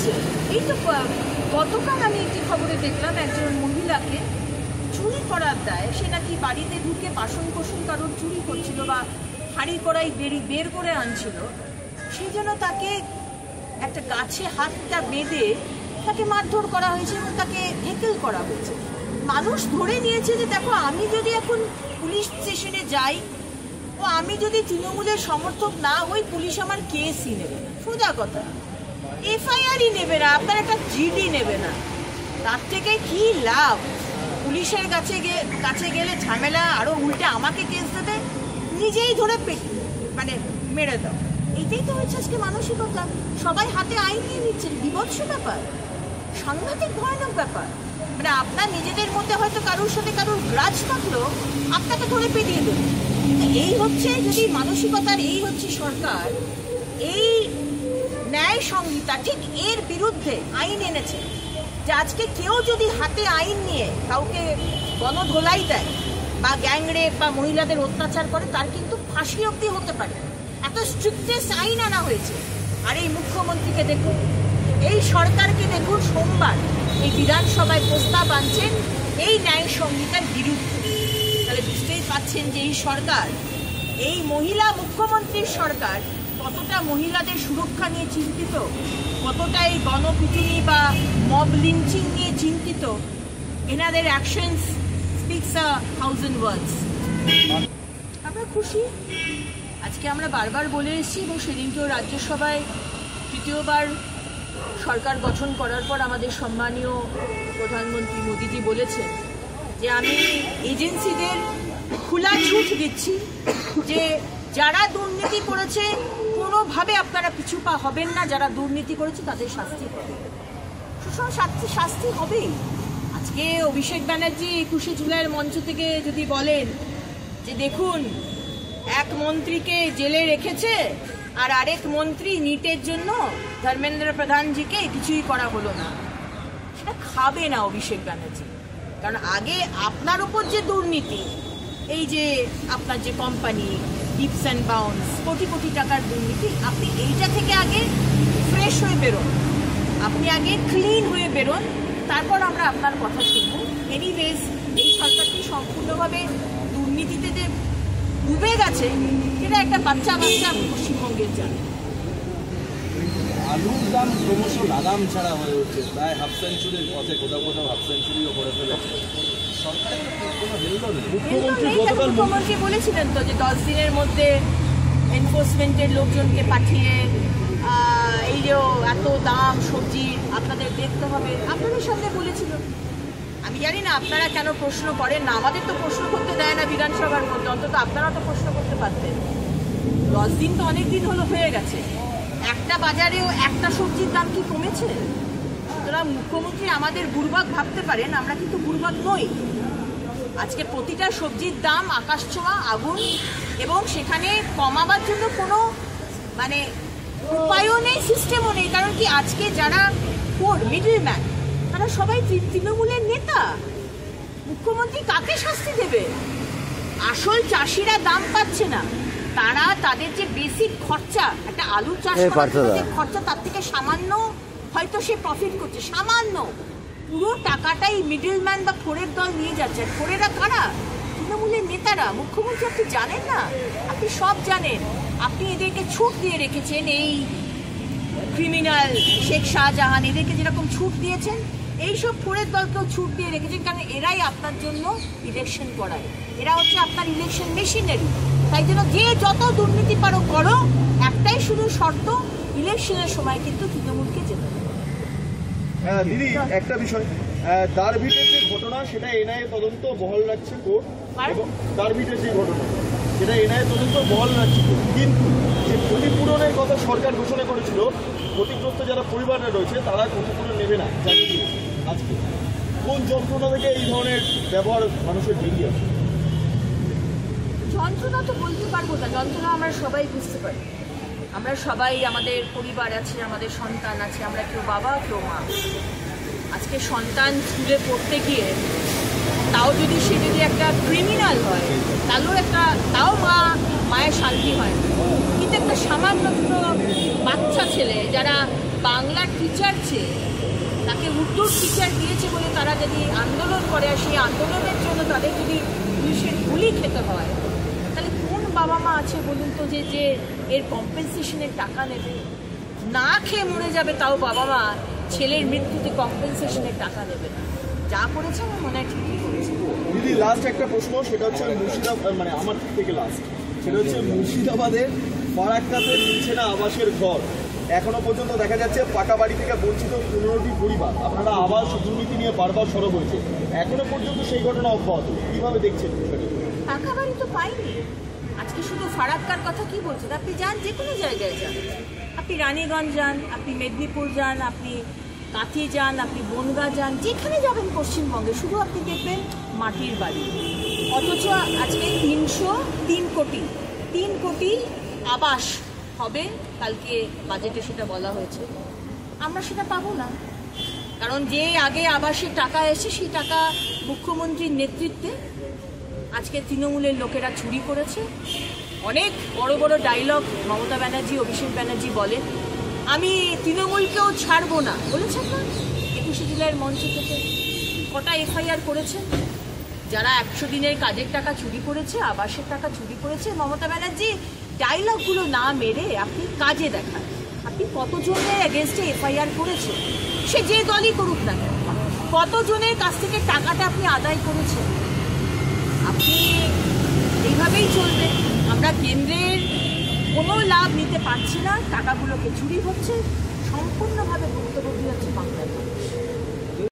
হচ্ছে। এই তো গতকাল আমি একটি খবরে দেখলাম একজন মহিলাকে চুরি করার দায়, সে নাকি বাড়িতে ঢুকে বাসন কোসন কারোর চুরি করছিল বা হাঁড়ি কড়াই বের করে আনছিল, সেই জন্য তাকে একটা গাছে হাতটা বেঁধে তাকে মারধর করা হয়েছে এবং তাকে হেকেল করা হয়েছে। মানুষ ধরে নিয়েছে যে দেখো, আমি যদি এখন পুলিশ স্টেশনে যাই ও আমি যদি তৃণমূলের সমর্থক না হই, পুলিশ আমার কেসই নেবে না। সোজা কথা, এফআইআরই নেবে না, আপনার একটা জিডি নেবে না। তার থেকে কি লাভ? পুলিশের কাছে গেলে ঝামেলা, আরো উল্টে আমাকে কেস দেবে, নিজেই ধরে মানে মেরে দাও। এইটাই তো হচ্ছে আজকে মানসিকতা। সবাই হাতে আইন নিয়ে নিচ্ছেন, বিভৎস ব্যাপার, সাংঘাতিক ভয়ানক ব্যাপার। মানে আপনার নিজেদের মধ্যে হয়তো কারোর সাথে কারোর গ্রাজ থাকলেও আপনাকে ধরে পেরিয়ে দেবে। এই হচ্ছে যদি মানসিকতার, এই হচ্ছে সরকার। এই ন্যায় সংহিতা ঠিক এর বিরুদ্ধে আইন এনেছে যে আজকে কেউ যদি হাতে আইন নিয়ে কাউকে গণধোলাই দেয় বা গ্যাংরেপ বা মহিলাদের অত্যাচার করে, তার কিন্তু ফাঁসি অবধি হতে পারে। এত স্ট্রিক্টেস্ট আইন আনা হয়েছে। আর এই মুখ্যমন্ত্রীকে দেখুন, এই সরকারকে দেখুন, সোমবার এই বিধানসভায় প্রস্তাব আনছেন এই ন্যায় সংহিতার বিরুদ্ধে। তাহলে বুঝতেই পাচ্ছেন যে এই সরকার, এই মহিলা মুখ্যমন্ত্রীর সরকার কতটা মহিলাদের সুরক্ষা নিয়ে চিন্তিত, কতটা এই গণপিটুনি বা মব লিঞ্চিং নিয়ে চিন্তিত। এনাদের অ্যাকশনস স্পিক্স আ থাউজেন্ড ওয়ার্ডস। আমরা খুশি। আজকে আমরা বারবার বলে এসেছি এবং সেদিনকেও রাজ্যসভায় তৃতীয়বার সরকার গঠন করার পর আমাদের সম্মানীয় প্রধানমন্ত্রী মোদিজি বলেছেন যে আমি এজেন্সিদের খোলা ছুট দিচ্ছি যে যারা দুর্নীতি করেছে কোনোভাবে আপনারা পিছু পা হবেন না, যারা দুর্নীতি করেছে তাদের শাস্তি হবে, সুষম শাস্তি হবেই। আজকে অভিষেক ব্যানার্জি 21শে জুলাইয়ের মঞ্চ থেকে যদি বলেন যে দেখুন, এক মন্ত্রীকে জেলে রেখেছে আর আরেক মন্ত্রী নিটের জন্য ধর্মেন্দ্র প্রধানজিকে কিছুই করা হলো না, সেটা খাবে না অভিষেক ব্যানার্জি। কারণ আগে আপনার উপর যে দুর্নীতি, এই যে আপনার যে company dips and bounce, crore crore টাকার দুর্নীতি, আপনি এইটা থেকে আগে ফ্রেশ হয়ে বেরোন, আপনি আগে ক্লিন হয়ে বেরোন, তারপর আমরা আপনার কথা শুনব। এনিওয়েজ, এই সরকারটি সম্পূর্ণভাবে দুর্নীতিতে যে ডুবে গেছে সেটা একটা বাচ্চা পশ্চিমবঙ্গের জানে। আলুর দাম ক্রমশ লাগাম ছাড়া হয়ে উঠছে, প্রায় হাফ সেঞ্চুরির পথে, কোথাও কোথাও হাফ সেঞ্চুরিও করে ফেলেছে। মুখ্যমন্ত্রী বলেছিলেন তো যে 10 দিনের মধ্যে এনফোর্সমেন্টের লোকজনকে পাঠিয়ে এই যে এত দাম সবজির আপনাদের দেখতে হবে, আপনাদের সামনে বলেছিল। আমি জানি না আপনারা কেন প্রশ্ন করেন না, আমাদের তো প্রশ্ন করতে দেয় না বিধানসভার মধ্যে, অন্তত আপনারা তো প্রশ্ন করতে পারতেন। 10 দিন তো অনেক দিন হলো হয়ে গেছে, একটা বাজারেও একটা সবজির দাম কি কমেছে? সুতরাং মুখ্যমন্ত্রী আমাদের বুড়বাক ভাবতে পারেন, আমরা কিন্তু বুড়বাক নই। আজকে প্রতিটা সবজির দাম আকাশ ছোঁয়া, আগুন, এবং সেখানে কমাবার জন্য কোনো মানে উপায়ও নেই, সিস্টেমও নেই। কারণ কি, আজকে যারা মিডল ম্যান তারা সবাই তৃণমূলের নেতা। মুখ্যমন্ত্রী কাকে শাস্তি দেবে? আসল চাষিরা দাম পাচ্ছে না, তারা তাদের যে বেসিক খরচা, একটা আলু চাষ করার খরচা, তার থেকে সামান্য হয়তো সে প্রফিট করছে, সামান্য। পুরো টাকাটাই মিডল ম্যান বা ফোরের দল নিয়ে যাচ্ছে। ফোরেরা কারা? তৃণমূলের নেতারা। মুখ্যমন্ত্রী আপনি জানেন না? আপনি সব জানেন। আপনি এদেরকে ছুট দিয়ে রেখেছেন, এই ক্রিমিনাল শেখ শাহজাহান এদেরকে যেরকম ছুট দিয়েছেন, এইসব ফোরের দলকেও ছুট দিয়ে রেখেছেন। কারণ এরাই আপনার জন্য ইলেকশন করায়, এরা হচ্ছে আপনার ইলেকশন মেশিনারি। তাই জন্য যে যত দুর্নীতি পারো করো, একটাই শুধু শর্ত, ইলেকশনের সময় কিন্তু তৃণমূলকে যেতে হবে। দিদি, একটা বিষয়, দারভিটের যে ঘটনা সেটা এনআইএ তদন্ত বহাল রাখছে কোর্ট, এবং দারভিটের যে ঘটনা সেটা এনআইএ তদন্ত বহাল রাখছে কোর্ট। কিন্তু যে ক্ষতিপূরণের কথা সরকার ঘোষণা করেছিল, ক্ষতিগ্রস্ত যারা পরিবাররা রয়েছে তারা ক্ষতিপূরণ নেবে না। জানিয়ে আজকে কোন যন্ত্রণা থেকে এই ধরনের ব্যবহার মানুষের বেরিয়ে আসে? যন্ত্রণা তো বলতে পারবো না, যন্ত্রণা আমরা সবাই বুঝতে পারি। আমরা সবাই, আমাদের পরিবার আছে, আমাদের সন্তান আছে, আমরা কেউ বাবা কেউ মা। আজকে সন্তান স্কুলে পড়তে গিয়ে, তাও যদি সে যদি একটা ক্রিমিনাল হয়, তাও মায়ের শান্তি হয় না। কিন্তু একটা সামান্য বাচ্চা ছেলে যারা বাংলার টিচার চেয়ে তাকে উর্দুর টিচার দিয়েছে বলে তারা যদি আন্দোলন করে, আর সেই আন্দোলনের জন্য তাদের যদি পুলিশের গুলি খেতে হয়, তাহলে কোন বাবা মা আছে বলুন তো যে এর কম্পেনসেশনের টাকা নেবে? না খেয়ে মরে যাবে তাও বাবা মা ছেলের মৃত্যুতে কম্পেনসেশনের টাকা নেবে না। যা করেছে আমার মনে হয় ঠিকই করেছে। দিদি লাস্ট একটা প্রশ্ন, সেটা হচ্ছে মুর্শিদাবাদ, মানে আমার থেকে লাস্ট, সেটা হচ্ছে মুর্শিদাবাদের ফারাক্কাতে মিলছে না আবাসের ঘর। এখনো পর্যন্ত দেখা যাচ্ছে পাকা বাড়ি থেকে বঞ্চিত 15টি পরিবার। আপনারা আবাস দুর্নীতি নিয়ে বারবার সরব হয়েছে, এখনো পর্যন্ত সেই ঘটনা অব্যাহত। কিভাবে দেখছেন বিষয়টা? পাকা বাড়ি তো পাইনি। আজকে শুধু ফারাক্কার কথা কি বলছেন? আপনি যান, যে কোনো জায়গায় যান, আপনি রানীগঞ্জ যান, আপনি মেদিনীপুর যান, আপনি কাঁথি যান, আপনি বনগাঁ যান, যেখানে যাবেন পশ্চিমবঙ্গে শুধু আপনি দেখবেন মাটির বাড়ি। অথচ আজকে 3 কোটি আবাস হবে, কালকে বাজেটে সেটা বলা হয়েছে। আমরা সেটা পাবো না, কারণ যে আগে আবাসের টাকা এসে সেই টাকা মুখ্যমন্ত্রীর নেতৃত্বে আজকে তৃণমূলের লোকেরা চুরি করেছে। অনেক বড় বড় ডায়লগ মমতা ব্যানার্জি, অভিষেক ব্যানার্জি বলেন, আমি তৃণমূলকেও ছাড়বো না, বলেছেন না 21শে জুলাইয়ের মঞ্চ থেকে। কটা এফআইআর করেছেন যারা 100 দিনের কাজের টাকা চুরি করেছে, আবাসের টাকা চুরি করেছে? মমতা ব্যানার্জি ডায়লগগুলো না মেরে আপনি কাজে দেখান। আপনি কতজনের এগেনস্টে এফআইআর করেছেন, সে যে দলই করুক না কেন, কতজনের কাছ থেকে টাকাটা আপনি আদায় করেছেন? আপনি এইভাবেই চলবে। আমরা কেন্দ্রের কোনো লাভ নিতে পারছি না, টাকাগুলোকে চুরি হচ্ছে, সম্পূর্ণভাবে ভুক্তভোগী হচ্ছে বাংলার।